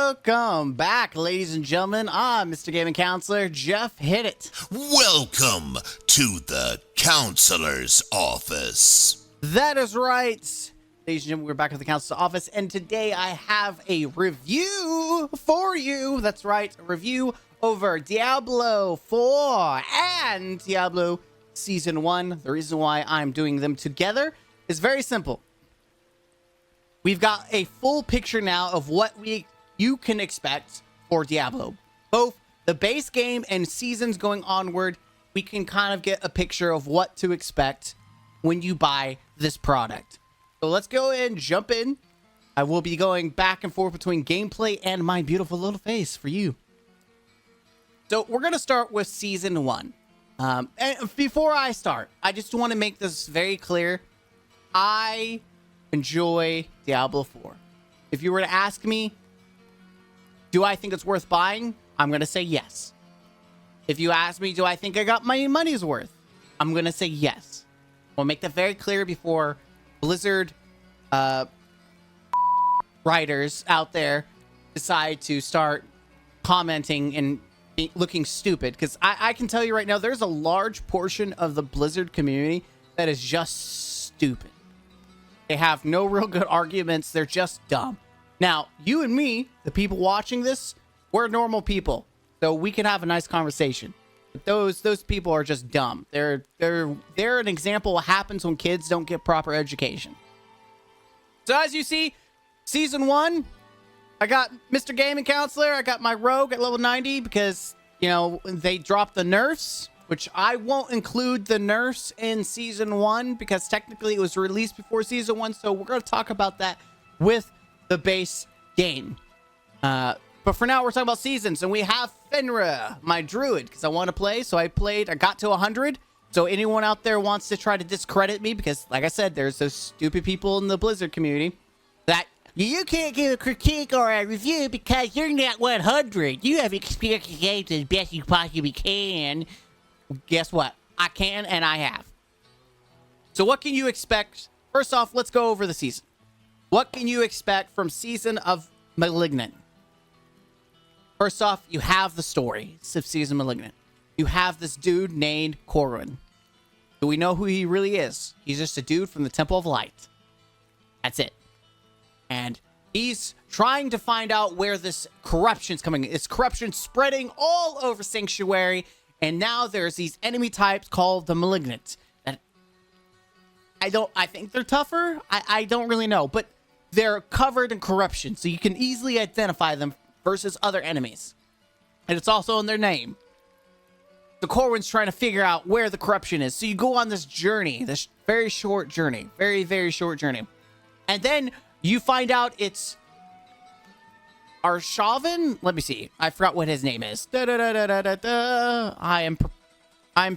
Welcome back, ladies and gentlemen. I'm Mr. Gaming Counselor Jeff Hit It. Welcome to the counselor's office. That is right. Ladies and gentlemen, we're back at the counselor's office, and today I have a review for you. That's right, a review over Diablo 4 and Diablo Season 1. The reason why I'm doing them together is very simple. We've got a full picture now of what you can expect for Diablo. Both the base game and seasons going onward, we can kind of get a picture of what to expect when you buy this product. So let's go ahead and jump in. I will be going back and forth between gameplay and my beautiful little face for you. So we're going to start with Season 1. And before I start, I just want to make this very clear. I enjoy Diablo 4. If you were to ask me, do I think it's worth buying? I'm going to say yes. If you ask me, do I think I got my money's worth? I'm going to say yes. We'll make that very clear before Blizzard writers out there decide to start commenting and looking stupid. Because I can tell you right now, there's a large portion of the Blizzard community that is just stupid. They have no real good arguments. They're just dumb. Now, you and me, the people watching this, we're normal people, so we can have a nice conversation. But those people are just dumb. They're an example of what happens when kids don't get proper education. So as you see, Season 1, I got Mr. Gaming Counselor. I got my rogue at level 90 because, you know, they dropped the nerfs, which I won't include the nerfs in Season 1 because technically it was released before Season 1, so we're going to talk about that with the base game. But for now, we're talking about seasons, and we have Fenrir, my druid, because I want to play, so I got to 100, so anyone out there wants to try to discredit me, because, like I said, there's those stupid people in the Blizzard community that you can't give a critique or a review because you're not 100. You have experienced the games as best you possibly can. Guess what? I can, and I have. So what can you expect? First off, let's go over the season. What can you expect from Season of Malignant? First off, you have the story of Season Malignant. You have this dude named Corwin. Do we know who he really is? He's just a dude from the Temple of Light. That's it. And he's trying to find out where this corruption's coming. It's corruption spreading all over Sanctuary. And now there's these enemy types called the Malignant. That I think they're tougher. I don't really know. But they're covered in corruption. So you can easily identify them versus other enemies. And it's also in their name. The Corwin's trying to figure out where the corruption is. So you go on this journey. This very short journey. Very, very short journey. And then you find out it's Arshavin? Let me see. I forgot what his name is. I'm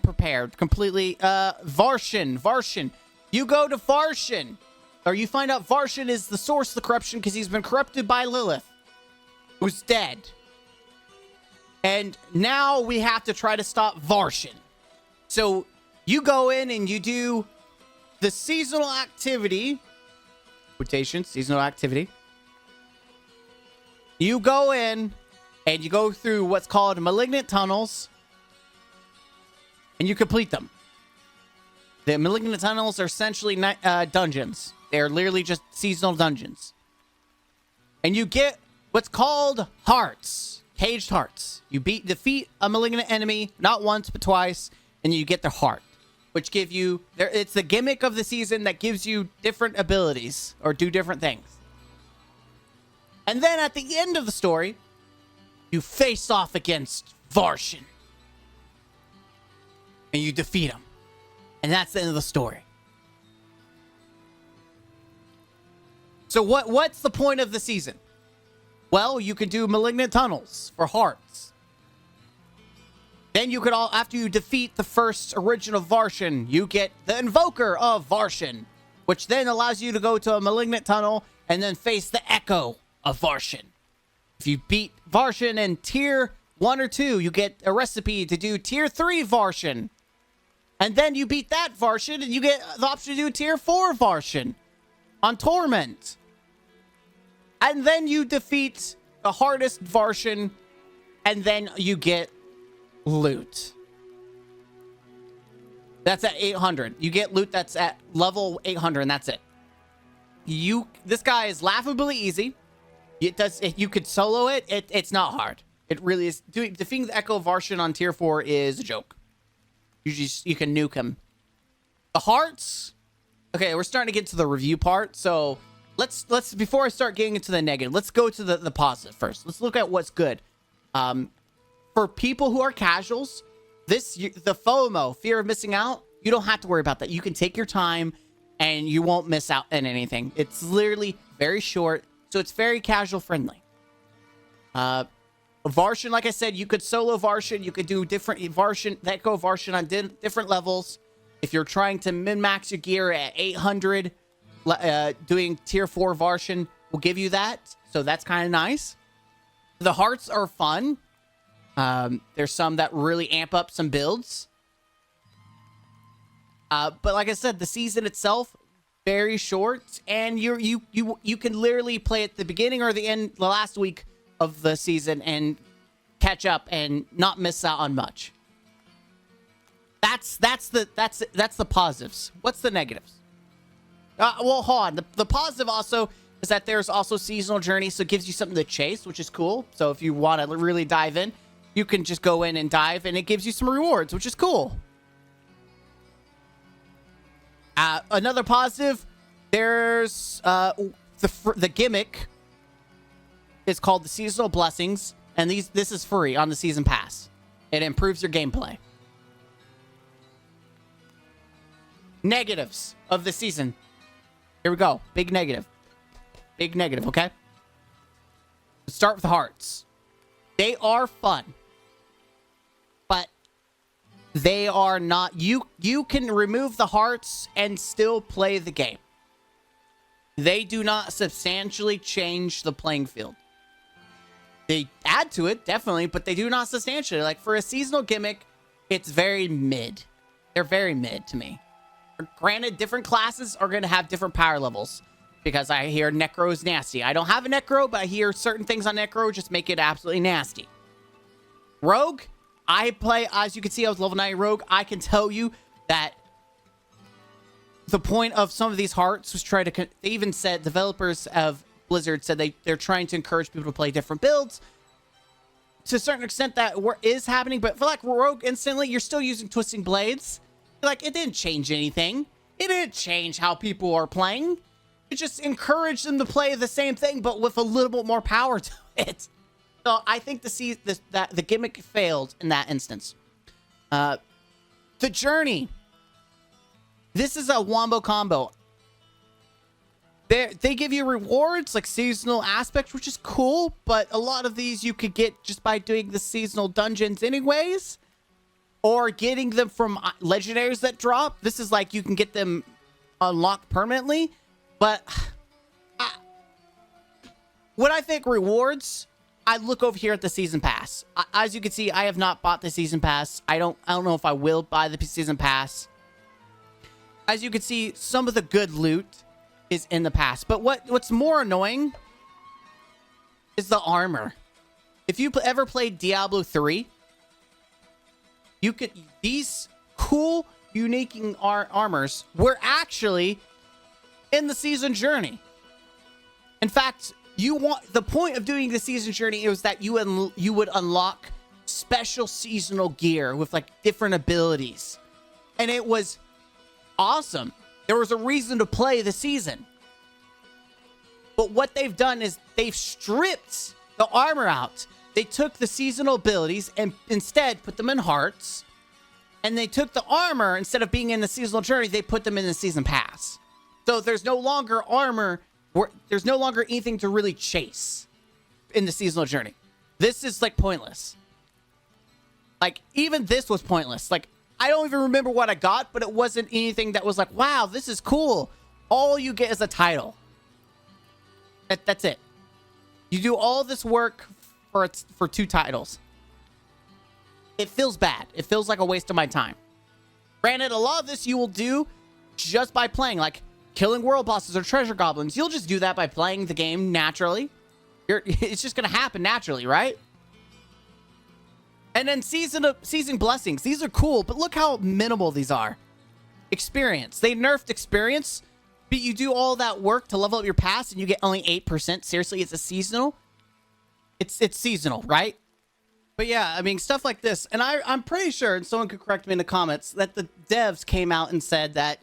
prepared completely. Varshan. You go to Varshan. Or you find out Varshan is the source of the corruption because he's been corrupted by Lilith, who's dead. And now we have to try to stop Varshan. So you go in and you do the seasonal activity. Quotation, seasonal activity. You go in and you go through what's called Malignant Tunnels, and you complete them. The Malignant Tunnels are essentially dungeons. They're literally just seasonal dungeons. And you get what's called hearts, caged hearts. You defeat a malignant enemy, not once, but twice, and you get their heart, which give you, it's the gimmick of the season that gives you different abilities or do different things. And then at the end of the story, you face off against Varshan. And you defeat him. And that's the end of the story. So what's the point of the season? Well, you can do Malignant Tunnels for hearts. Then you could after you defeat the first original Varshan, you get the Invoker of Varshan, which then allows you to go to a Malignant Tunnel and then face the Echo of Varshan. If you beat Varshan in tier 1 or 2, you get a recipe to do tier 3 Varshan. And then you beat that Varshan and you get the option to do tier 4 Varshan on Torment. And then you defeat the hardest version, and then you get loot. That's at 800. You get loot that's at level 800, and that's it. This guy is laughably easy. You could solo it. It's not hard. It really is. Defeating the Echo Varshan on tier 4 is a joke. You can nuke him. The hearts. Okay, we're starting to get to the review part. So let's before I start getting into the negative, let's go to the positive first. Let's look at what's good. For people who are casuals, the FOMO, fear of missing out, you don't have to worry about that. You can take your time and you won't miss out on anything. It's literally very short, so it's very casual friendly. Varshan, like I said, you could solo Varshan. You could do different Varshan, Echo Varshan on different levels. If you're trying to min-max your gear at 800, doing tier 4 Varshan will give you that. So that's kind of nice. The hearts are fun. There's some that really amp up some builds. But like I said, the season itself, very short. And you can literally play at the beginning or the end, the last week of the season and catch up and not miss out on much. That's the positives. What's the negatives? Well, hold on. The positive also is that there's also seasonal journey, so it gives you something to chase, which is cool. So if you want to really dive in, you can just go in and dive, and it gives you some rewards, which is cool. Another positive, there's the gimmick is called the seasonal blessings, and this is free on the season pass. It improves your gameplay. Negatives of the season. Here we go. Big negative. Big negative, okay? Let's start with the hearts. They are fun. But they are not... You can remove the hearts and still play the game. They do not substantially change the playing field. They add to it, definitely, but they do not substantially. Like, for a seasonal gimmick, it's very mid. They're very mid to me. Granted, different classes are going to have different power levels, because I hear Necro is nasty. I don't have a Necro, but I hear certain things on Necro just make it absolutely nasty. Rogue, I play, as you can see, I was level 9 Rogue. I can tell you that the point of some of these hearts was try to... They even said, developers of Blizzard said they're trying to encourage people to play different builds. To a certain extent, that is happening, but for like Rogue, instantly, you're still using Twisting Blades. Like, it didn't change anything. It didn't change how people are playing. It just encouraged them to play the same thing, but with a little bit more power to it. So I think that the gimmick failed in that instance. The journey. This is a wombo combo. They give you rewards, like seasonal aspects, which is cool, but a lot of these you could get just by doing the seasonal dungeons anyways. Or getting them from legendaries that drop. This is like you can get them unlocked permanently. But when I think rewards, I look over here at the season pass. As you can see, I have not bought the season pass. I don't know if I will buy the season pass. As you can see, some of the good loot is in the pass. But what's more annoying is the armor. If you ever played Diablo 3, these cool, unique armors were actually in the season journey. In fact, the point of doing the season journey was that you would unlock special seasonal gear with like different abilities, and it was awesome. There was a reason to play the season. But what they've done is they've stripped the armor out. They took the seasonal abilities and instead put them in hearts. And they took the armor, instead of being in the seasonal journey, they put them in the season pass. So there's no longer armor. There's no longer anything to really chase in the seasonal journey. This is like pointless. Like, even this was pointless. Like, I don't even remember what I got, but it wasn't anything that was like, wow, this is cool. All you get is a title. That's it. You do all this work for 2 titles. It feels bad. It feels like a waste of my time. Granted, a lot of this you will do just by playing, like killing world bosses or treasure goblins. You'll just do that by playing the game naturally. It's just gonna happen naturally, right? And then season blessings. These are cool, but look how minimal these are. Experience. They nerfed experience, but you do all that work to level up your pass and you get only 8%. Seriously, it's a seasonal. It's seasonal, right? But yeah, I mean, stuff like this. And I'm pretty sure, and someone could correct me in the comments, that the devs came out and said that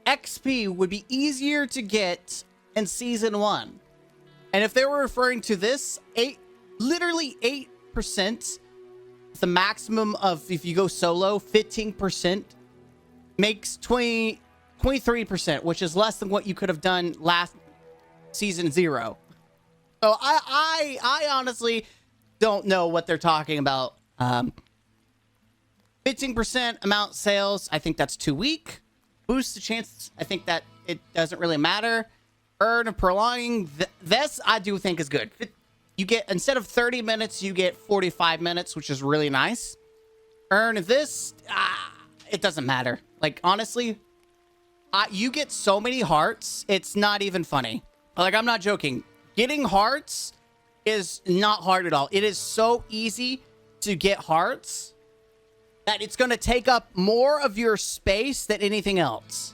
XP would be easier to get in Season 1. And if they were referring to this, literally 8%, the maximum of, if you go solo, 15%, makes 23%, which is less than what you could have done last Season 0. So I honestly don't know what they're talking about. 15% amount sales, I think that's too weak. Boost the chances, I think that it doesn't really matter. Earn and prolonging, this I do think is good. You get, instead of 30 minutes, you get 45 minutes, which is really nice. Earn this, it doesn't matter. Like, honestly, you get so many hearts, it's not even funny. Like, I'm not joking. Getting hearts is not hard at all. It is so easy to get hearts that it's going to take up more of your space than anything else.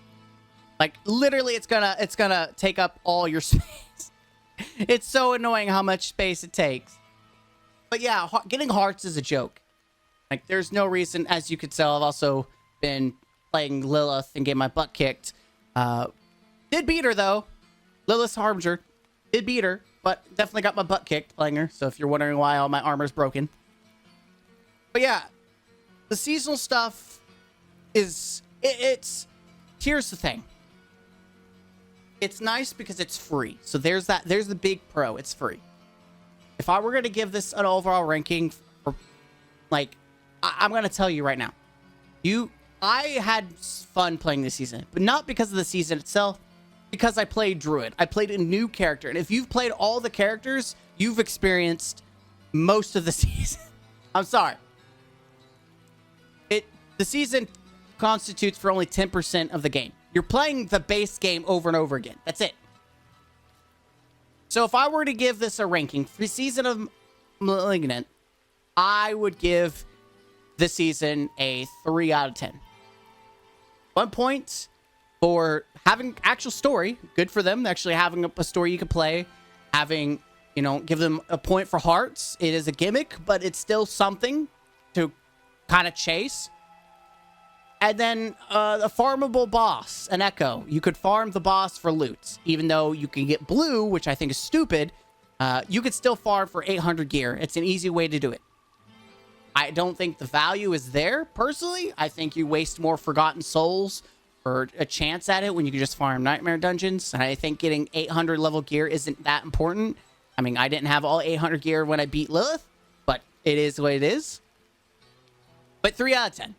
Like, literally, it's gonna take up all your space. It's so annoying how much space it takes. But yeah, getting hearts is a joke. Like, there's no reason, as you could tell, I've also been playing Lilith and getting my butt kicked. Did beat her, though. Lilith Harbinger. Did beat her, but definitely got my butt kicked playing her. So if you're wondering why all my armor's broken. But yeah, the seasonal stuff is... Here's the thing. It's nice because it's free. So there's the big pro. It's free. If I were going to give this an overall ranking, like, I'm going to tell you right now. I had fun playing this season, but not because of the season itself, because I played Druid. I played a new character. And if you've played all the characters, you've experienced most of the season. I'm sorry. The season constitutes for only 10% of the game. You're playing the base game over and over again. That's it. So if I were to give this a ranking for Season of Malignant, I would give this season a 3 out of 10. 1 point for having actual story. Good for them. Actually having a story you can play. Having, give them a point for hearts. It is a gimmick, but it's still something to kind of chase. And then a farmable boss, an Echo. You could farm the boss for loot. Even though you can get blue, which I think is stupid, you could still farm for 800 gear. It's an easy way to do it. I don't think the value is there, personally. I think you waste more Forgotten Souls for a chance at it when you can just farm Nightmare Dungeons. And I think getting 800 level gear isn't that important. I mean, I didn't have all 800 gear when I beat Lilith, but it is what it is. But 3 out of 10.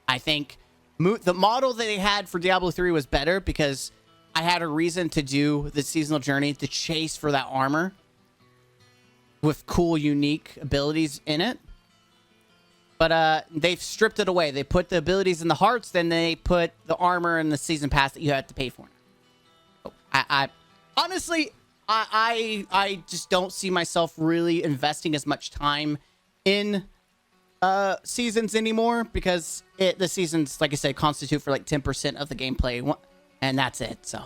I think... the model that they had for Diablo 3 was better because I had a reason to do the seasonal journey to chase for that armor with cool, unique abilities in it. But they've stripped it away. They put the abilities in the hearts, then they put the armor in the season pass that you had to pay for. So honestly, I just don't see myself really investing as much time in seasons anymore because the seasons, like I said, constitute for like 10% of the gameplay, and that's it. So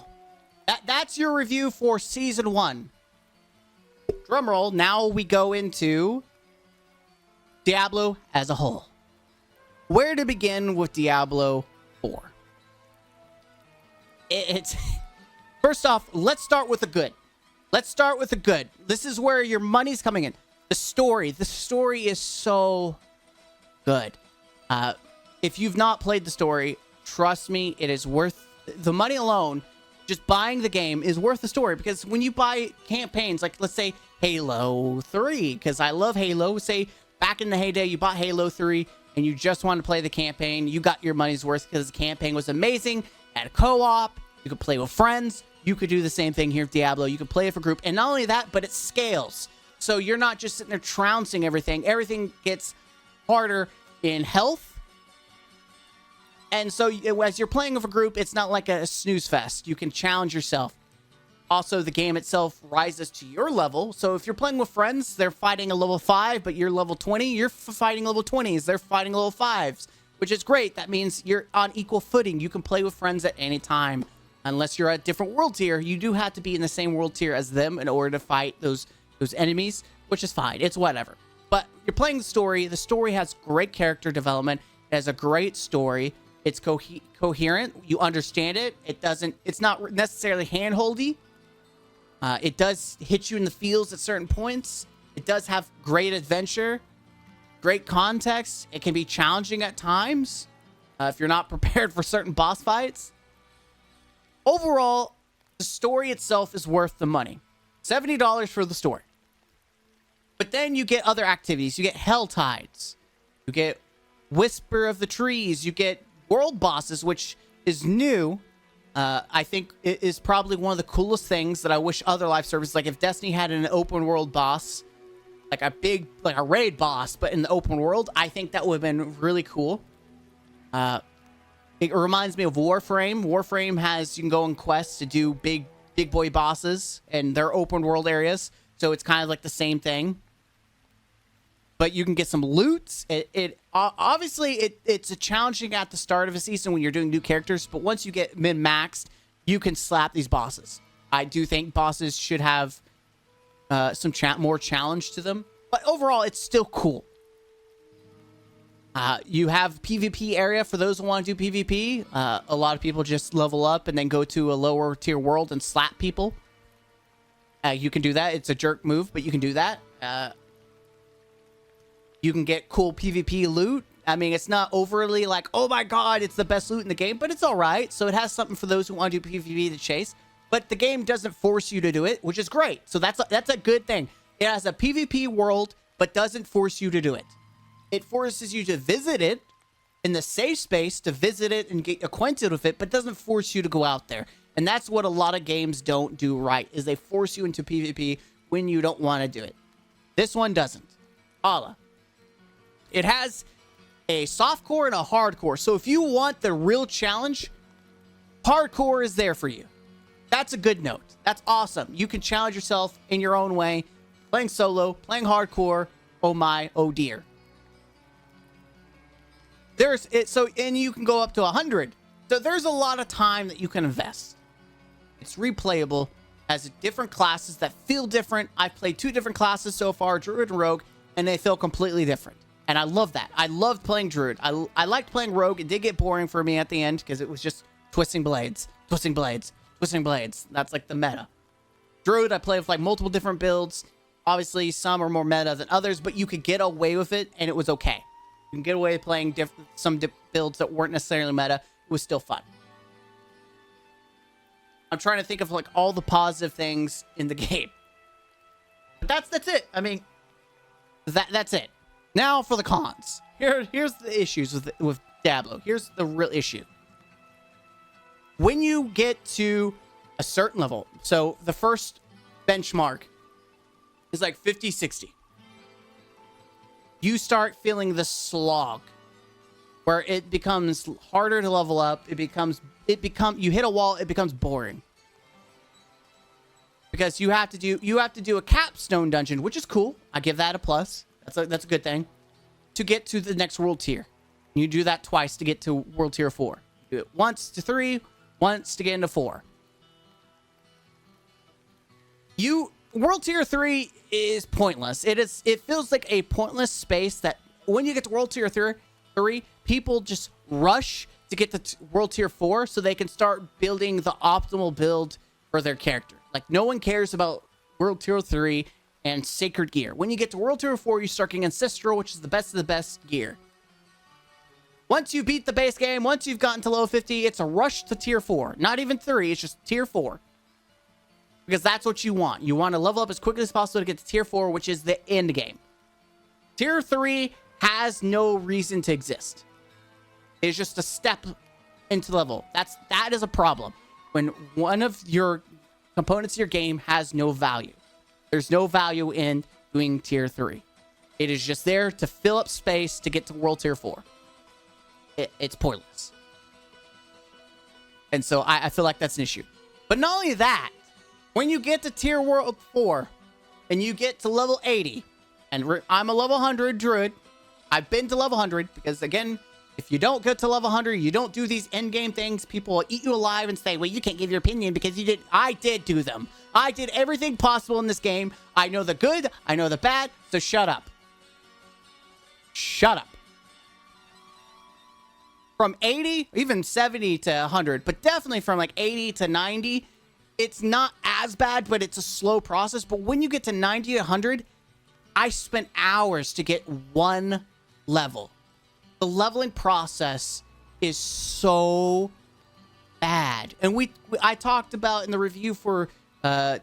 that's your review for Season 1. Drumroll. Now we go into Diablo as a whole. Where to begin with Diablo 4? It's first off, let's start with the good. Let's start with the good. This is where your money's coming in. The story is so good. If you've not played the story, trust me, it is worth the money alone. Just buying the game is worth the story, because when you buy campaigns, like let's say Halo 3, because I love Halo. Say back in the heyday, you bought Halo 3 and you just wanted to play the campaign. You got your money's worth because the campaign was amazing. Had a co-op. You could play with friends. You could do the same thing here with Diablo. You could play it for group. And not only that, but it scales. So you're not just sitting there trouncing everything. Everything gets harder in health. And so as you're playing with a group, it's not like a snooze fest. You can challenge yourself. Also, the game itself rises to your level. So if you're playing with friends, they're fighting a level 5, but you're level 20, you're fighting level 20s, they're fighting level 5s, which is great. That means you're on equal footing. You can play with friends at any time. Unless you're at different world tier, you do have to be in the same world tier as them in order to fight those enemies, which is fine. It's whatever. But you're playing the story. The story has great character development. It has a great story. It's coherent. You understand it. It's not necessarily handholdy. It does hit you in the feels at certain points. It does have great adventure, great context. It can be challenging at times if you're not prepared for certain boss fights. Overall, the story itself is worth the money. $70 for the story. But then you get other activities. You get Hell Tides. You get Whisper of the Trees. You get world bosses, which is new. I think it is probably one of the coolest things that I wish other live services, like if Destiny had an open world boss, like a raid boss, but in the open world, I think that would have been really cool. It reminds me of Warframe. Warframe you can go on quests to do big boy bosses and their open world areas. So it's kind of like the same thing. But you can get some loots. Obviously it's a challenging at the start of a season when you're doing new characters, but once you get min-maxed, you can slap these bosses. I do think bosses should have some more challenge to them, but overall it's still cool. You have PvP area for those who want to do PvP. A lot of people just level up and then go to a lower tier world and slap people. You can do that. It's a jerk move, but you can do that. You can get cool PvP loot. I mean, it's not overly like, oh my god, it's the best loot in the game, but it's all right. So it has something for those who want to do PvP to chase. But the game doesn't force you to do it, which is great. So that's a good thing. It has a PvP world, but doesn't force you to do it. It forces you to visit it in the safe space, to visit it and get acquainted with it, but doesn't force you to go out there. And that's what a lot of games don't do right, is they force you into PvP when you don't want to do it. This one doesn't. Allah. It has a softcore and a hardcore. So if you want the real challenge, hardcore is there for you. That's a good note. That's awesome. You can challenge yourself in your own way. Playing solo, playing hardcore. Oh my, oh dear. And you can go up to 100. So there's a lot of time that you can invest. It's replayable, has different classes that feel different. I've played 2 different classes so far, Druid and Rogue, and they feel completely different. And I love that. I loved playing Druid. I liked playing Rogue. It did get boring for me at the end because it was just twisting blades, twisting blades, twisting blades. That's like the meta. Druid, I play with like multiple different builds. Obviously, some are more meta than others, but you could get away with it, and it was okay. You can get away with playing some builds that weren't necessarily meta. It was still fun. I'm trying to think of like all the positive things in the game. But that's it. I mean, that's it. Now for the cons. Here's the issues with Diablo. Here's the real issue. When you get to a certain level, so the first benchmark is like 50, 60. You start feeling the slog where it becomes harder to level up. You hit a wall, it becomes boring. Because you have to do a capstone dungeon, which is cool. I give that a plus. That's a good thing. To get to the next world tier. You do that twice to get to world tier 4. You do it once to 3, once to get into 4. World tier 3 is pointless. It feels like a pointless space that when you get to world tier 3, people just rush to get to world tier 4 so they can start building the optimal build for their character. Like no one cares about world tier 3 and sacred gear. When you get to world tier 4, you start getting ancestral, which is the best of the best gear. Once you beat the base game, once you've gotten to level 50, it's a rush to tier 4. Not even 3, it's just tier 4. Because that's what you want. You want to level up as quickly as possible to get to tier 4, which is the end game. Tier 3 has no reason to exist. It's just a step into level. That is a problem. When one of your components of your game has no value. There's no value in doing tier 3. It is just there to fill up space to get to world tier 4. It's pointless. And so I feel like that's an issue. But not only that, When you get to tier world 4 and you get to level 80, and I'm a level 100 druid. I've been to level 100 because, again, if you don't get to level 100, you don't do these end game things, people will eat you alive and say, well, you can't give your opinion because you did. I did do them. I did everything possible in this game. I know the good, I know the bad, so shut up. Shut up. From 80, even 70 to 100, but definitely from like 80 to 90, it's not as bad, but it's a slow process. But when you get to 90 to 100, I spent hours to get one level. The leveling process is so bad. And I talked about in the review for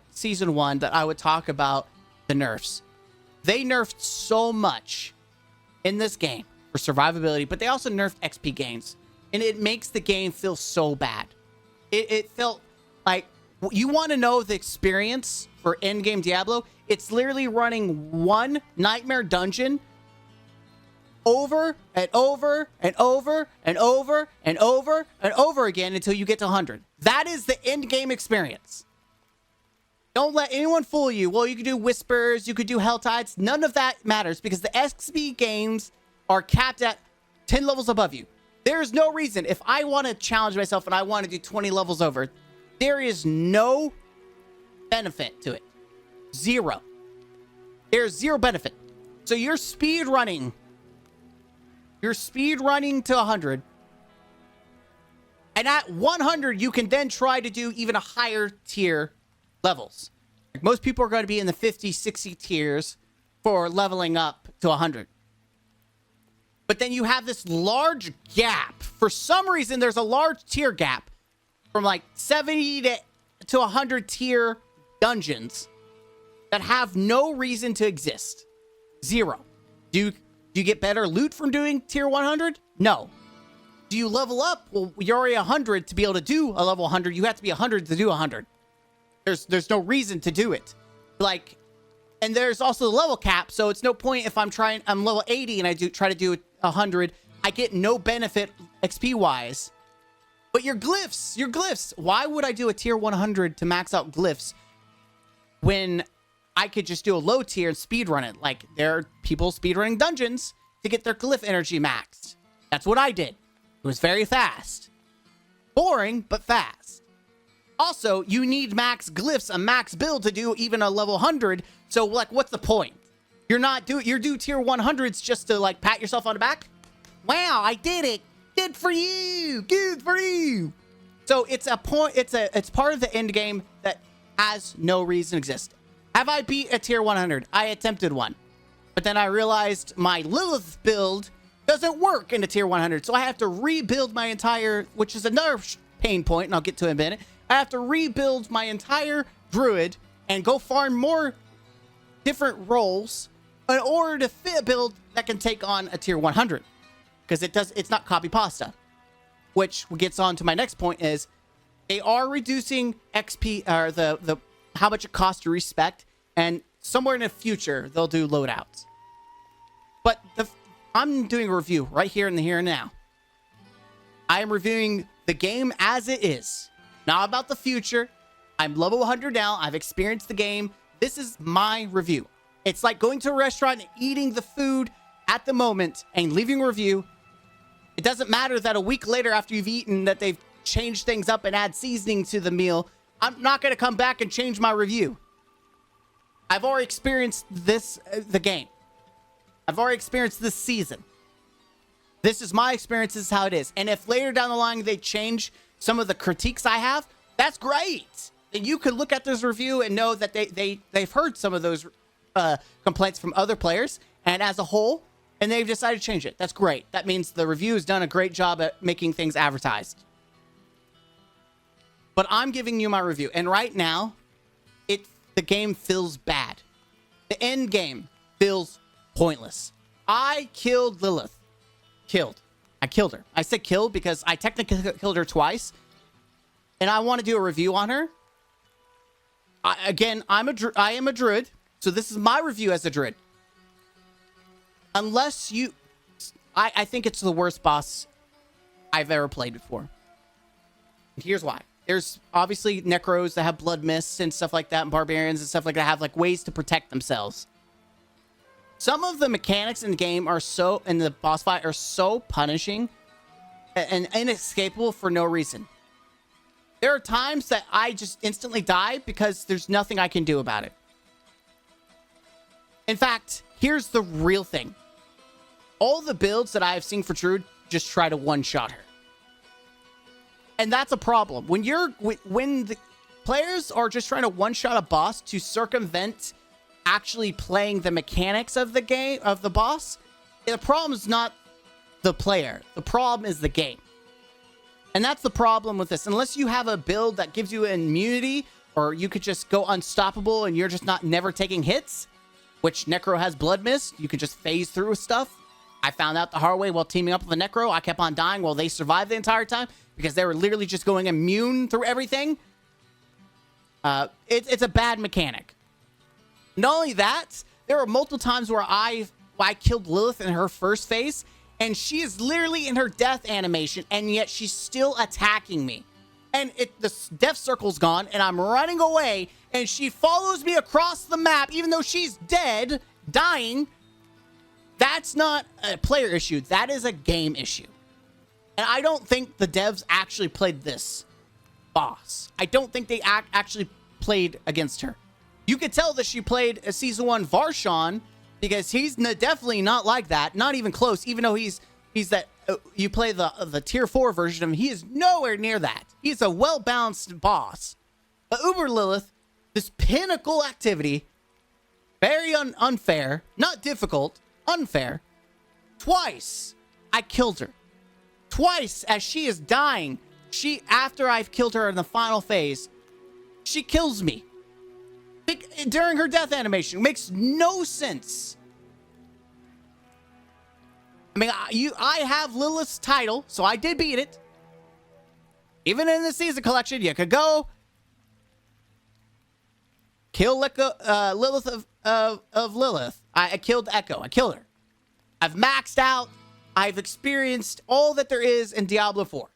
season 1 that I would talk about the nerfs. They nerfed so much in this game for survivability, but they also nerfed XP gains. And it makes the game feel so bad. It felt like, you want to know the experience for endgame Diablo? It's literally running one nightmare dungeon over and over and over and over and over and over again until you get to 100. That is the end game experience. Don't let anyone fool you. Well, you could do whispers, you could do hell tides. None of that matters because the XP games are capped at 10 levels above you. There is no reason. If I want to challenge myself and I want to do 20 levels over, there is no benefit to it. Zero. There's zero benefit. So you're speed running to 100. And at 100, you can then try to do even a higher tier levels. Like most people are going to be in the 50, 60 tiers for leveling up to 100. But then you have this large gap. For some reason, there's a large tier gap from like 70 to 100 tier dungeons that have no reason to exist. Zero. Do you get better loot from doing tier 100? No. Do you level up? Well, you're already 100 to be able to do a level 100. You have to be 100 to do 100. There's no reason to do it. Like, and there's also the level cap, so it's no point if I'm level 80 and I try to do 100, I get no benefit XP wise. But your glyphs. Why would I do a tier 100 to max out glyphs when I could just do a low tier and speedrun it? Like, there are people speedrunning dungeons to get their glyph energy maxed. That's what I did. It was very fast. Boring, but fast. Also, you need max glyphs, a max build to do even a level 100. So, like, what's the point? You're do tier 100s just to, like, pat yourself on the back? Wow, I did it. Good for you. Good for you. So it's a point. It's part of the end game that has no reason to exist. Have I beat a tier 100? I attempted one, but then I realized my Lilith build doesn't work in a tier 100, so I have to rebuild my entire, which is another pain point, and I'll get to it in a minute. I have to rebuild my entire druid and go farm more different roles in order to fit a build that can take on a tier 100. Because it's not copy pasta. Which gets on to my next point is they are reducing XP, or the how much it costs to respect, and somewhere in the future they'll do loadouts. But I'm doing a review right here in the here and now. I am reviewing the game as it is, not about the future. I'm level 100 now. I've experienced the game. This is my review. It's like going to a restaurant and eating the food at the moment and leaving a review. It doesn't matter that a week later after you've eaten that they've changed things up and add seasoning to the meal. I'm not going to come back and change my review. I've already experienced the game. I've already experienced this season. This is my experience. This is how it is. And if later down the line they change some of the critiques I have, that's great. And you could look at this review and know that they've heard some of those complaints from other players. And as a whole, and they've decided to change it. That's great. That means the review has done a great job at making things advertised. But I'm giving you my review. And right now, the game feels bad. The end game feels pointless. I killed Lilith. I killed her. I said killed because I technically killed her twice. And I want to do a review on her. I am a druid. So this is my review as a druid. Unless you... I think it's the worst boss I've ever played before. And here's why. There's obviously necros that have blood mists and stuff like that, and barbarians and stuff like that have like ways to protect themselves. Some of the mechanics in the game are so, in the boss fight, are so punishing and inescapable for no reason. There are times that I just instantly die because there's nothing I can do about it. In fact, here's the real thing. All the builds that I have seen for Trude just try to one-shot her. And that's a problem. When the players are just trying to one-shot a boss to circumvent actually playing the mechanics of the game, of the boss, the problem is not the player. The problem is the game. And that's the problem with this. Unless you have a build that gives you immunity, or you could just go unstoppable and you're just never taking hits, which Necro has blood mist, you can just phase through stuff. I found out the hard way while teaming up with a Necro. I kept on dying while they survived the entire time because they were literally just going immune through everything. It's a bad mechanic. Not only that, there were multiple times where I killed Lilith in her first phase, and she is literally in her death animation, and yet she's still attacking me. And the death circle's gone, and I'm running away, and she follows me across the map, even though she's dead, dying. That's not a player issue. That is a game issue. And I don't think the devs actually played this boss. I don't think they actually played against her. You could tell that she played a Season 1 Varshan, because he's definitely not like that. Not even close, even though he's that... you play the Tier 4 version of him, he is nowhere near that. He's a well-balanced boss. But Uber Lilith, this pinnacle activity, very unfair, not difficult, unfair. Twice, I killed her. Twice, as she is dying, after I've killed her in the final phase, she kills me. During her death animation. It makes no sense. I mean, I have Lilith's title, so I did beat it. Even in the season collection, you could go kill Lilith of Lilith. I killed Echo. I killed her. I've maxed out. I've experienced all that there is in Diablo 4.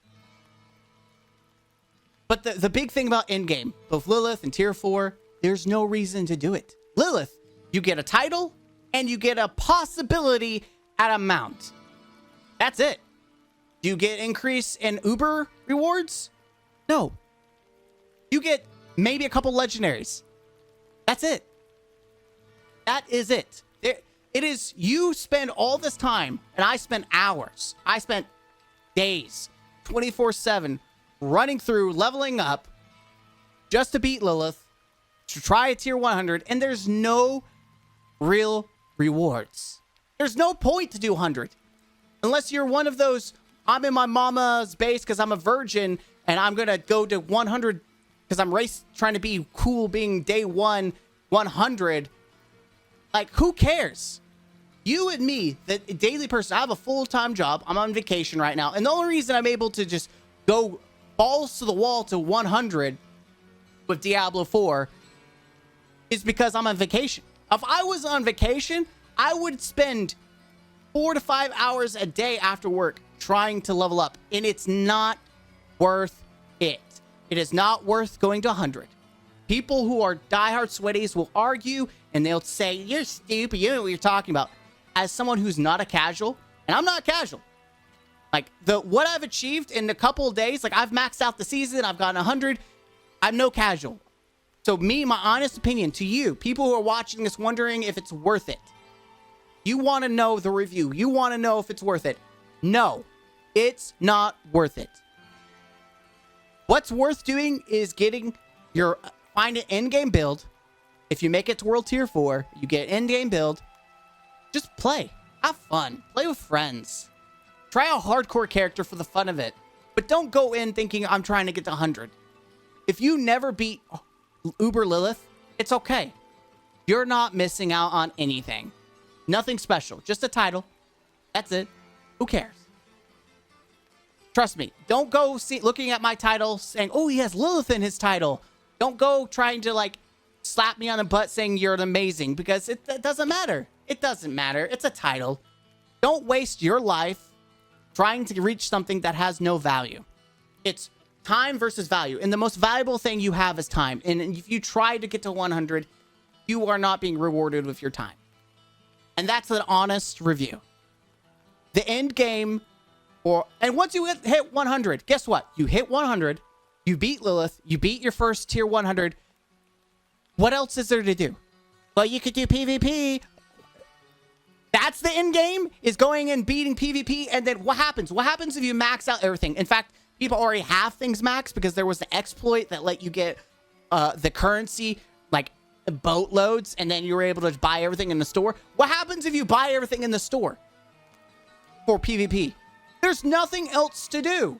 But the big thing about endgame, both Lilith and Tier 4, there's no reason to do it. Lilith, you get a title, and you get a possibility at a mount. That's it. Do you get increase in Uber rewards? No. You get maybe a couple legendaries. That's it. That is it. It is, you spend all this time, and I spent hours. I spent days, 24/7, running through, leveling up, just to beat Lilith, to try a tier 100, and there's no real rewards. There's no point to do 100. Unless you're one of those, I'm in my mama's base because I'm a virgin, and I'm going to go to 100 because I'm trying to be cool being day 100. Like, who cares? You and me, the daily person, I have a full-time job. I'm on vacation right now. And the only reason I'm able to just go balls to the wall to 100 with Diablo 4 is because I'm on vacation. If I was on vacation, I would spend 4 to 5 hours a day after work trying to level up. And it's not worth it. It is not worth going to 100. People who are diehard sweaties will argue and they'll say, you're stupid, you know what you're talking about. As someone who's not a casual, and I'm not casual, like what I've achieved in a couple of days, like I've maxed out the season, I've gotten 100, I'm no casual. So my honest opinion to you, people who are watching this wondering if it's worth it. You want to know the review. You want to know if it's worth it. No, it's not worth it. What's worth doing is find an endgame build. If you make it to World Tier 4, you get an endgame build. Just play. Have fun. Play with friends. Try a hardcore character for the fun of it. But don't go in thinking I'm trying to get to 100. If you never beat Uber Lilith, it's okay. You're not missing out on anything. Nothing special. Just a title. That's it. Who cares? Trust me. Don't go looking at my title saying, oh, he has Lilith in his title. Don't go trying to slap me on the butt saying you're amazing, because it doesn't matter. It doesn't matter. It's a title. Don't waste your life trying to reach something that has no value. It's time versus value. And the most valuable thing you have is time. And if you try to get to 100, you are not being rewarded with your time. And that's an honest review. The end game, and once you hit 100, guess what? You hit 100, you beat Lilith, you beat your first tier 100. What else is there to do? Well, you could do PvP. That's the end game, is going and beating PvP. And then what happens? What happens if you max out everything? In fact, people already have things maxed because there was the exploit that let you get the currency, like boatloads, and then you were able to buy everything in the store. What happens if you buy everything in the store for PvP? There's nothing else to do.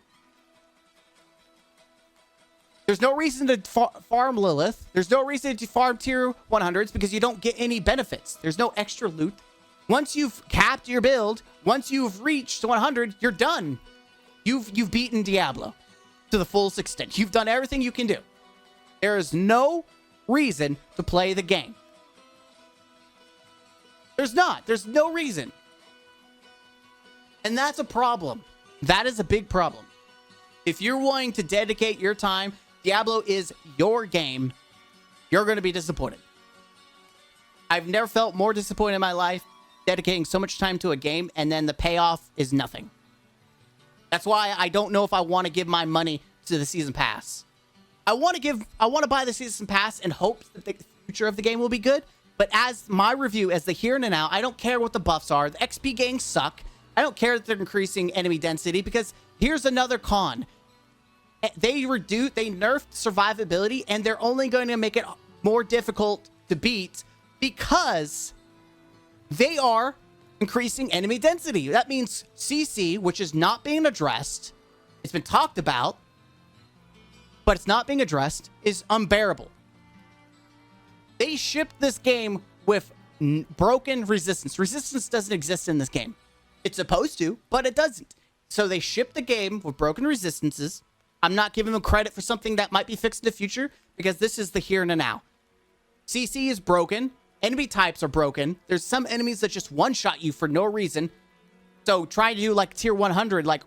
There's no reason to farm Lilith. There's no reason to farm tier 100s because you don't get any benefits. There's no extra loot. Once you've capped your build, once you've reached 100, you're done. You've beaten Diablo to the fullest extent. You've done everything you can do. There is no reason to play the game. There's not. There's no reason. And that's a problem. That is a big problem. If you're willing to dedicate your time, Diablo is your game, you're going to be disappointed. I've never felt more disappointed in my life dedicating so much time to a game and then the payoff is nothing. That's why I don't know if I want to give my money to the season pass. I want to buy the season pass in hopes that the future of the game will be good. But as my review, as the here and now, I don't care what the buffs are. The XP gains suck. I don't care that they're increasing enemy density because here's another con. They nerfed survivability and they're only going to make it more difficult to beat because they are increasing enemy density. That means CC, which is not being addressed, it's been talked about, but it's not being addressed, is unbearable. They shipped this game with broken resistance. Resistance doesn't exist in this game. It's supposed to, but it doesn't. So they shipped the game with broken resistances. I'm not giving them credit for something that might be fixed in the future because this is the here and now. CC is broken. Enemy types are broken. There's some enemies that just one-shot you for no reason. So trying to do like tier 100, like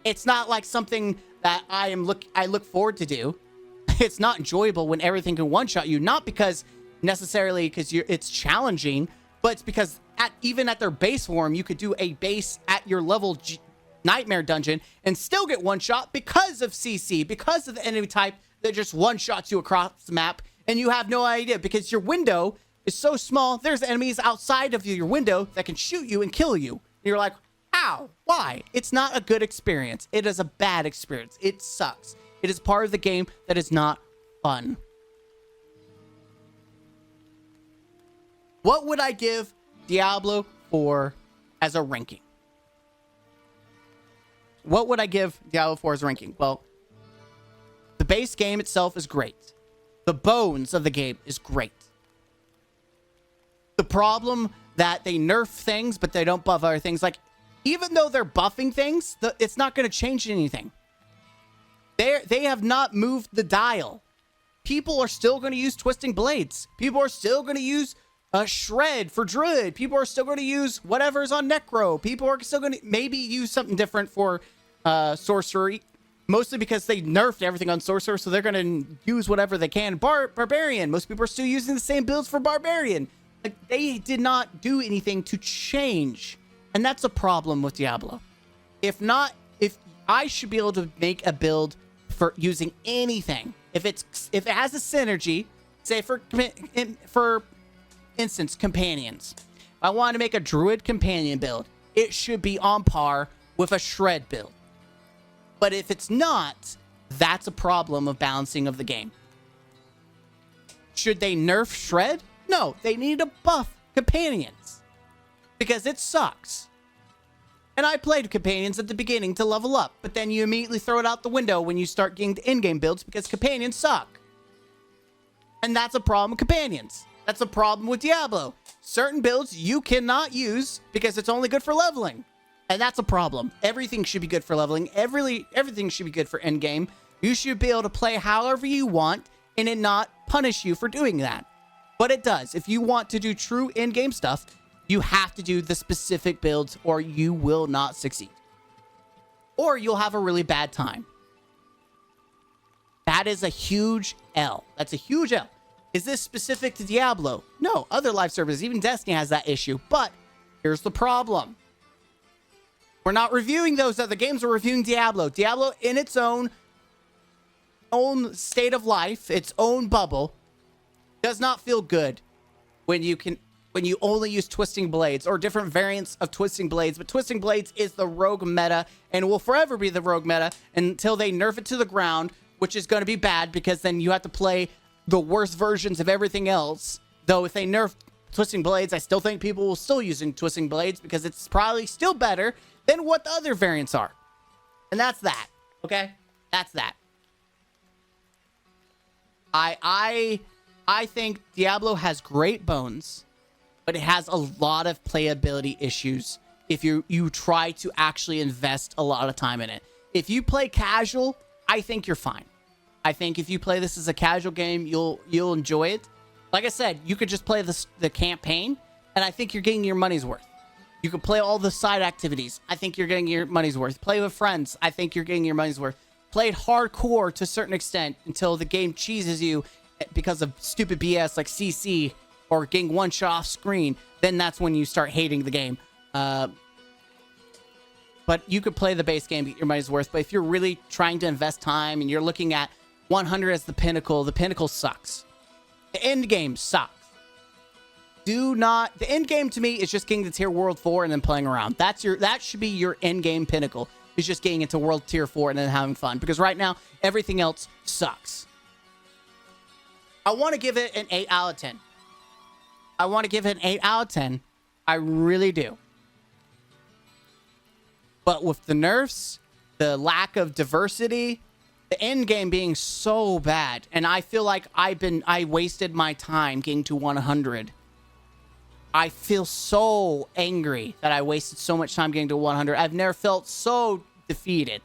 it's not like something that I look forward to do. It's not enjoyable when everything can one-shot you, not because necessarily because it's challenging, but it's because even at their base form, you could do a base at your level nightmare dungeon and still get one shot because of CC, because of the enemy type that just one shots you across the map and you have no idea because your window is so small. There's enemies outside of your window that can shoot you and kill you. And you're like, how? Why? It's not a good experience. It is a bad experience. It sucks. It is part of the game that is not fun. What would I give Diablo 4 as a ranking? What would I give Diablo 4 as a ranking? Well, the base game itself is great. The bones of the game is great. The problem that they nerf things, but they don't buff other things. Like, even though they're buffing things, it's not going to change anything. They have not moved the dial. People are still going to use twisting blades. People are still going to use shred for druid. People are still going to use whatever's on necro. People are still going to maybe use something different for sorcery, mostly because they nerfed everything on sorcerer, so they're going to use whatever they can. Barbarian, most people are still using the same builds for barbarian. Like, they did not do anything to change, and that's a problem with Diablo. If I should be able to make a build for using anything, if it has a synergy, say for instance, companions. If I want to make a druid companion build, it should be on par with a shred build. But if it's not, that's a problem of balancing of the game. Should they nerf shred? No, they need to buff companions because it sucks. And I played companions at the beginning to level up, but then you immediately throw it out the window when you start getting the in-game builds because companions suck. And that's a problem with companions. That's a problem with Diablo. Certain builds you cannot use because it's only good for leveling. And that's a problem. Everything should be good for leveling. Everything should be good for endgame. You should be able to play however you want and it not punish you for doing that. But it does. If you want to do true endgame stuff, you have to do the specific builds or you will not succeed. Or you'll have a really bad time. That is a huge L. That's a huge L. Is this specific to Diablo? No, other live services, even Destiny has that issue. But here's the problem. We're not reviewing those other games. We're reviewing Diablo. Diablo in its own state of life, its own bubble, does not feel good when you only use twisting blades or different variants of twisting blades. But twisting blades is the rogue meta and will forever be the rogue meta until they nerf it to the ground, which is going to be bad because then you have to play the worst versions of everything else. Though if they nerf twisting blades, I still think people will still using twisting blades because it's probably still better than what the other variants are. And that's that. Okay? That's that. I think Diablo has great bones, but it has a lot of playability issues if you try to actually invest a lot of time in it. If you play casual, I think you're fine. I think if you play this as a casual game, you'll enjoy it. Like I said, you could just play the campaign, and I think you're getting your money's worth. You can play all the side activities. I think you're getting your money's worth. Play with friends. I think you're getting your money's worth. Play it hardcore to a certain extent until the game cheeses you because of stupid BS like CC or getting one shot off screen. Then that's when you start hating the game. But you could play the base game, get your money's worth. But if you're really trying to invest time and you're looking at 100 as the pinnacle sucks. The end game sucks. The end game to me is just getting to tier world 4 and then playing around. That should be your end game pinnacle. Is just getting into world tier 4 and then having fun. Because right now, everything else sucks. I want to give it an 8 out of 10. I want to give it an 8 out of 10. I really do. But with the nerfs, the lack of diversity, the end game being so bad, and I feel like I wasted my time getting to 100. I feel so angry that I wasted so much time getting to 100. I've never felt so defeated.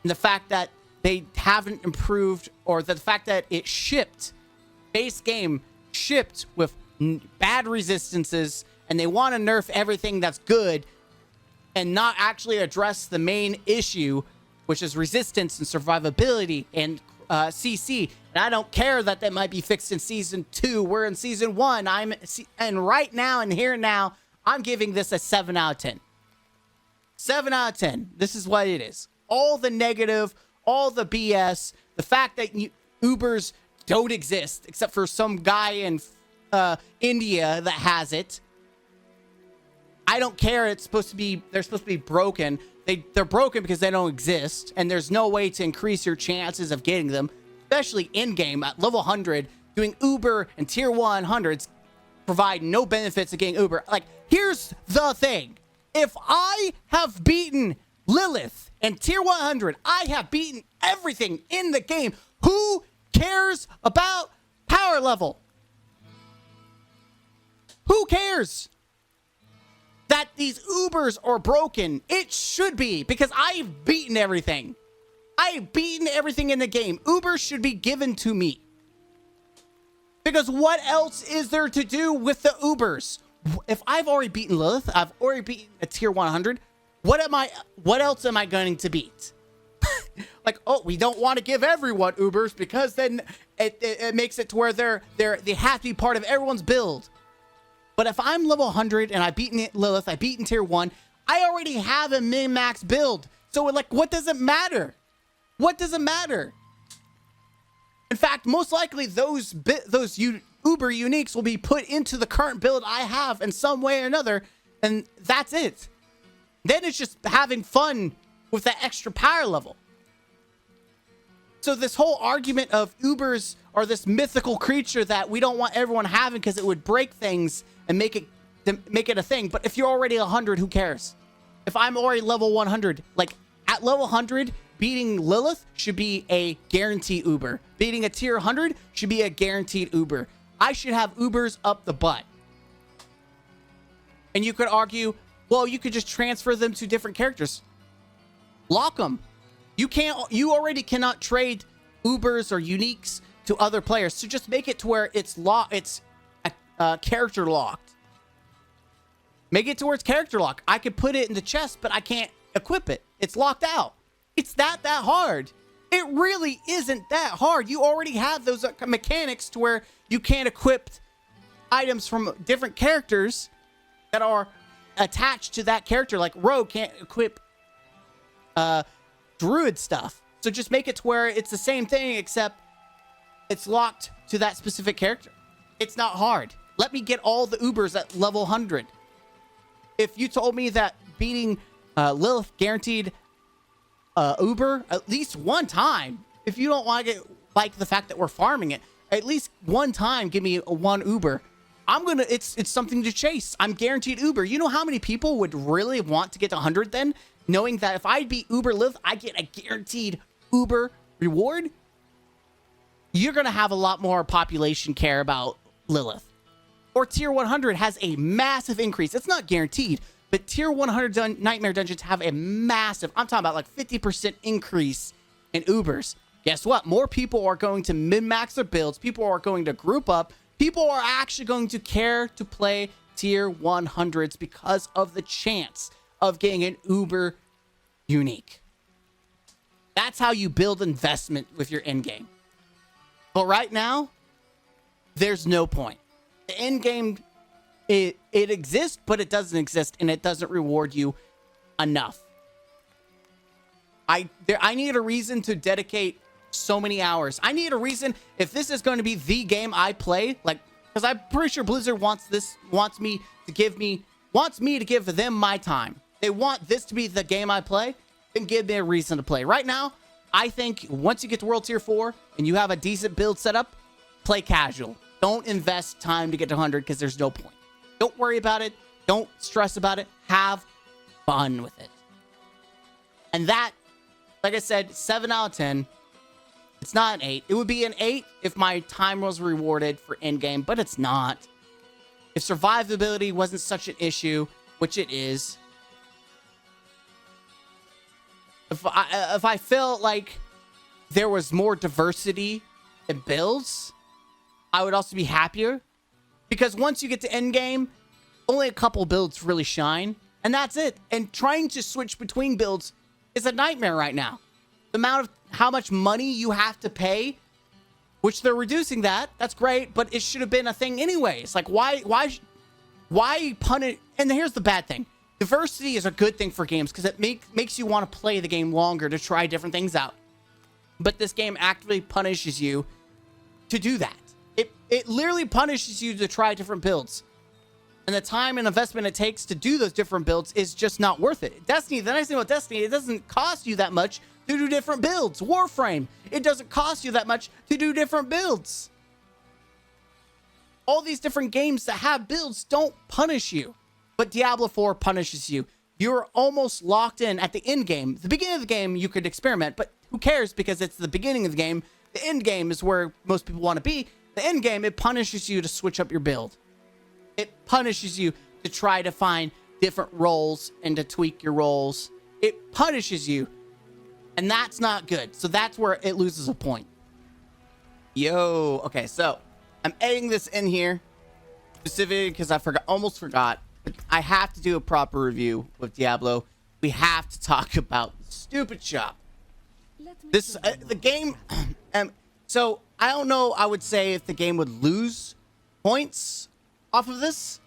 And the fact that they haven't improved, or the fact that it shipped, base game shipped with bad resistances, and they want to nerf everything that's good and not actually address the main issue, which is resistance and survivability and CC. And I don't care that might be fixed in season 2. We're in season 1. And right now and here now, I'm giving this a 7 out of 10. 7 out of 10. This is what it is. All the negative, all the BS, the fact that Ubers don't exist except for some guy in India that has it. I don't care. They're supposed to be broken. They're broken because they don't exist, and there's no way to increase your chances of getting them, especially in-game at level 100. Doing Uber and tier 100s provide no benefits of getting Uber. Like, here's the thing. If I have beaten Lilith and tier 100, I have beaten everything in the game. Who cares about power level? Who cares that these Ubers are broken? It should be, because I've beaten everything. I've beaten everything in the game. Ubers should be given to me. Because what else is there to do with the Ubers? If I've already beaten Lilith, I've already beaten a tier 100, what else am I going to beat? Like, oh, we don't want to give everyone Ubers because then it makes it to where they have to be part of everyone's build. But if I'm level 100 and I've beaten Lilith, I've beaten tier 1, I already have a min-max build. So, like, what does it matter? What does it matter? In fact, most likely those Uber uniques will be put into the current build I have in some way or another, and that's it. Then it's just having fun with that extra power level. So this whole argument of Ubers are this mythical creature that we don't want everyone having because it would break things and make it a thing. But if you're already 100, who cares? If I'm already level 100, like at level 100, beating Lilith should be a guaranteed Uber. Beating a tier 100 should be a guaranteed Uber. I should have Ubers up the butt. And you could argue, well, you could just transfer them to different characters. Lock them. You already cannot trade Ubers or uniques to other players. So just make it to where it's character locked. Make it to where it's character locked. I could put it in the chest, but I can't equip it. It's locked out. It's that hard. It really isn't that hard. You already have those mechanics to where you can equip items from different characters that are attached to that character. Like Rogue can't equip Druid stuff. So just make it to where it's the same thing, except it's locked to that specific character. It's not hard. Let me get all the Ubers at level 100. If you told me that beating Lilith guaranteed Uber at least one time, if you don't like it, like the fact that we're farming it, at least one time give me one Uber. It's something to chase. I'm guaranteed Uber. You know how many people would really want to get to 100 then, knowing that if I beat Uber Lilith, I get a guaranteed Uber reward? You're gonna have a lot more population care about Lilith. Or tier 100 has a massive increase. It's not guaranteed, but tier 100 nightmare dungeons have a massive, I'm talking about like 50% increase in Ubers. Guess what? More people are going to min-max their builds. People are going to group up. People are actually going to care to play tier 100s because of the chance of getting an Uber unique. That's how you build investment with your end game. But right now, there's no point. The end game, it exists, but it doesn't exist, and it doesn't reward you enough. I need a reason to dedicate so many hours. I need a reason, if this is going to be the game I play, like, because I'm pretty sure Blizzard wants me to give them my time. They want this to be the game I play, then give me a reason to play. Right now, I think once you get to World Tier 4 and you have a decent build set up, play casual. Don't invest time to get to 100 because there's no point. Don't worry about it. Don't stress about it. Have fun with it. And that, like I said, 7 out of 10. It's not an 8. It would be an 8 if my time was rewarded for endgame, but it's not. If survivability wasn't such an issue, which it is. If I felt like there was more diversity in builds, I would also be happier. Because once you get to endgame, only a couple builds really shine. And that's it. And trying to switch between builds is a nightmare right now. The amount of how much money you have to pay, which they're reducing that. That's great, but it should have been a thing anyways. Like, why punish? And here's the bad thing. Diversity is a good thing for games because it makes you want to play the game longer to try different things out. But this game actively punishes you to do that. It literally punishes you to try different builds. And the time and investment it takes to do those different builds is just not worth it. Destiny, the nice thing about Destiny, it doesn't cost you that much to do different builds. Warframe, it doesn't cost you that much to do different builds. All these different games that have builds don't punish you. But Diablo 4 punishes you. You're almost locked in at the end game. The beginning of the game, you could experiment, but who cares because it's the beginning of the game. The end game is where most people want to be. The end game, it punishes you to switch up your build. It punishes you to try to find different roles and to tweak your roles. It punishes you. And that's not good. So that's where it loses a point. Yo. Okay, so I'm adding this in here specifically because I almost forgot. But I have to do a proper review with Diablo. We have to talk about the stupid shop. This the game. So I don't know. I would say if the game would lose points off of this,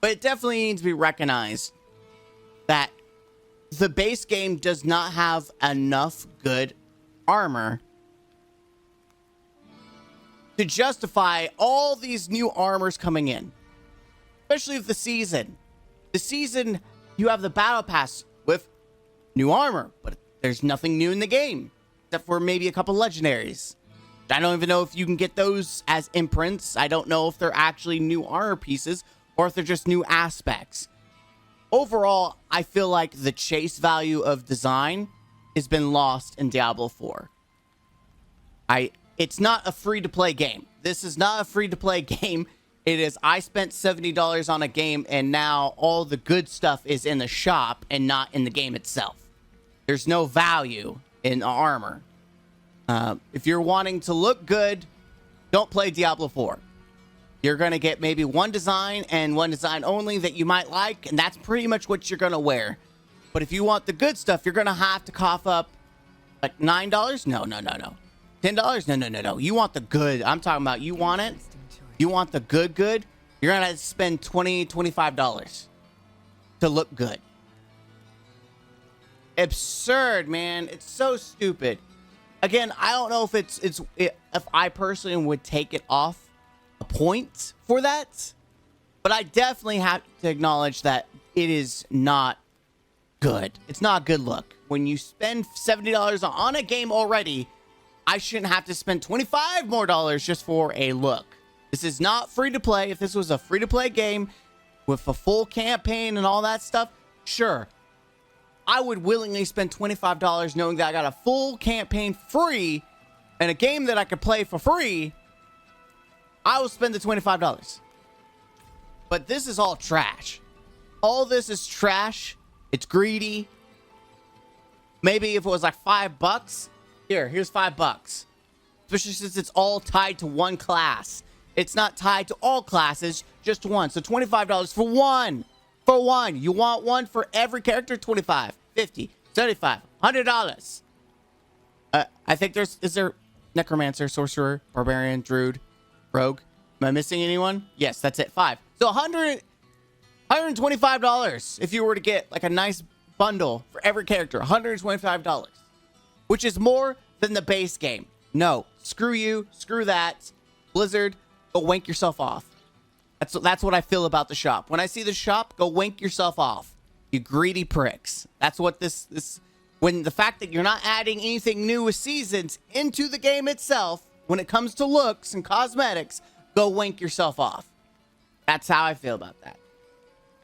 but it definitely needs to be recognized that the base game does not have enough good armor to justify all these new armors coming in, especially with the season. The season, you have the battle pass with new armor, but there's nothing new in the game except for maybe a couple legendaries. I don't even know if you can get those as imprints. I don't know if they're actually new armor pieces or if they're just new aspects. Overall, I feel like the chase value of design has been lost in Diablo 4. It's not a free-to-play game. This is not a free-to-play game. It is, I spent $70 on a game, and now all the good stuff is in the shop and not in the game itself. There's no value in the armor. If you're wanting to look good, don't play Diablo 4. You're going to get maybe one design and one design only that you might like, and that's pretty much what you're going to wear. But if you want the good stuff, you're going to have to cough up Like $9? No. $10? No. You want the good. I'm talking about you want it. You want the good. You're going to spend $20, $25 to look good. Absurd, man. It's so stupid. Again, I don't know if if I personally would take it off a point for that, but I definitely have to acknowledge that it is not good. It's not a good look. When you spend $70 on a game already, I shouldn't have to spend $25 more just for a look. This is not free to play. If this was a free to play game with a full campaign and all that stuff, sure, I would willingly spend $25 knowing that I got a full campaign free and a game that I could play for free. I will spend the $25. But this is all trash. All this is trash. It's greedy. Maybe if it was like $5, here's $5. Especially since it's all tied to one class. It's not tied to all classes, just one. So $25 for one. For one. You want one for every character? $25, $50, $75, $100. I think is there necromancer, sorcerer, barbarian, druid, rogue? Am I missing anyone? Yes, that's it. 5. So $125 if you were to get like a nice bundle for every character. $125, which is more than the base game. No, screw you, screw that. Blizzard, go wank yourself off. That's what I feel about the shop. When I see the shop, go wank yourself off. You greedy pricks. That's what this when the fact that you're not adding anything new with seasons into the game itself, when it comes to looks and cosmetics, go wank yourself off. That's how I feel about that.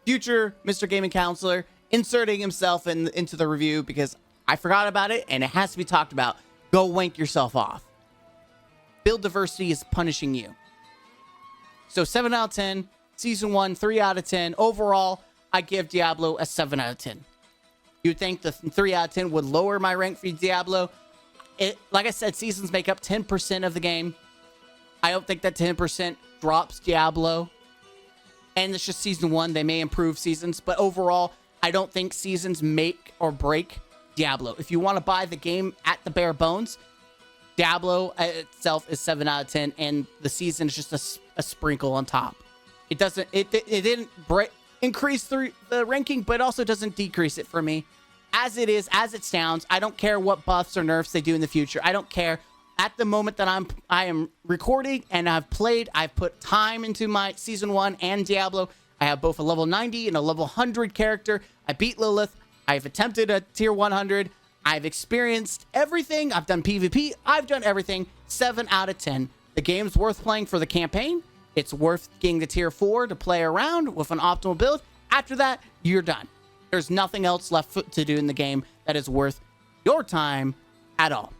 Future Mr. Gaming Counselor inserting himself into the review because I forgot about it and it has to be talked about. Go wank yourself off. Build diversity is punishing you. So 7 out of 10. Season 1, 3 out of 10. Overall, I give Diablo a 7 out of 10. You'd think the 3 out of 10 would lower my rank for Diablo. Like I said, seasons make up 10% of the game. I don't think that 10% drops Diablo. And it's just season 1. They may improve seasons. But overall, I don't think seasons make or break Diablo. If you want to buy the game at the bare bones, Diablo itself is 7 out of 10. And the season is just a sprinkle on top. It didn't increase the ranking, but it also doesn't decrease it for me. As it is, as it sounds, I don't care what buffs or nerfs they do in the future. I don't care. At the moment that I am recording and I've put time into my season 1 and Diablo. I have both a level 90 and a level 100 character. I beat Lilith. I've attempted a tier 100. I've experienced everything. I've done PvP. I've done everything. 7 out of 10. The game's worth playing for the campaign. It's worth getting the tier 4 to play around with an optimal build. After that, you're done. There's nothing else left to do in the game that is worth your time at all.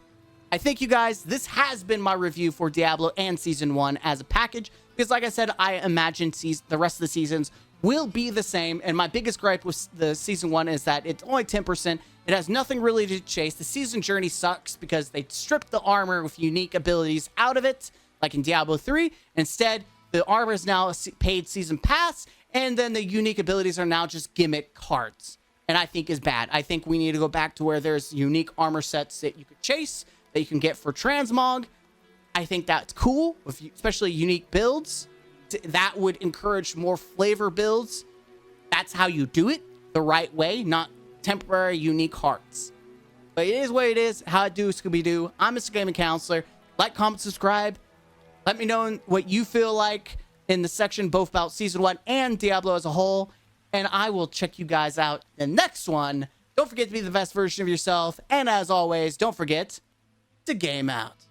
I thank you guys. This has been my review for Diablo and Season 1 as a package. Because like I said, I imagine the rest of the seasons will be the same. And my biggest gripe with the Season 1 is that it's only 10%. It has nothing really to chase. The season journey sucks because they stripped the armor with unique abilities out of it, like in Diablo 3. Instead, the armor is now a paid season pass, and then the unique abilities are now just gimmick cards. And I think is bad. I think we need to go back to where there's unique armor sets that you could chase, that you can get for transmog. I think that's cool, especially unique builds. That would encourage more flavor builds. That's how you do it the right way, not temporary unique hearts. But it is what it is. How it do, Scooby-Doo. I'm Mr. Gaming Counselor. Like, comment, subscribe. Let me know what you feel like in the section, both about Season 1 and Diablo as a whole. And I will check you guys out in the next one. Don't forget to be the best version of yourself. And as always, don't forget to game out.